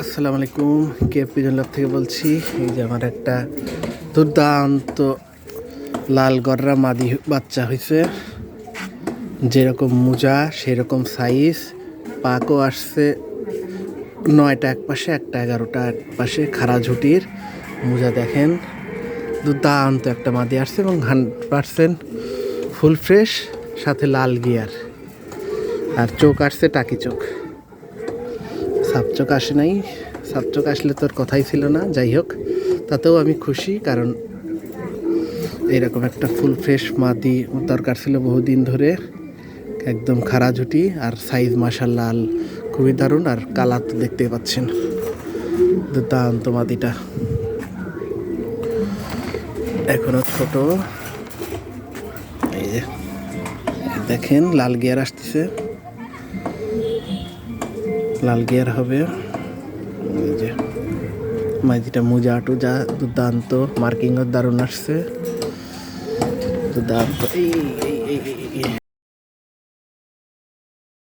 আসসালামু আলাইকুম, কে পিজন লাভ থেকে বলছি। এই যে আমার একটা দুর্দান্ত লাল গররা মাদি বাচ্চা হয়েছে, যেরকম মোজা সেরকম সাইজ, পাকও আসছে 9টা এক পাশে, একটা 11টা এক পাশে, খাড়া ঝুটির মোজা দেখেন। দুর্দান্ত একটা মাদি আসছে এবং 100% ফুল ফ্রেশ, সাথে লাল গিয়ার, আর চোখ আসছে টাকি চোখ, সাপ চোখ আসে নাই। সাপ চোখ আসলে তোর কথাই ছিল না। যাই হোক, তাতেও আমি খুশি, কারণ এরকম একটা ফুল ফ্রেশ মাদি দরকার ছিল বহুদিন ধরে। একদম খাড়া ঝুটি আর সাইজ মাশাআল্লাহ খুবই দারুণ, আর কালার তো দেখতে পাচ্ছেন, দুর্দান্ত মাদিটা এখনো ছোট। এই যে দেখেন লাল গিয়ার আসতেছে, লাল গিয়ার হবে। এই যে মাঝিটা মোজা টুজা দুর্দান্ত, মার্কিংও দারুণ আসছে, দুর্দান্ত। এই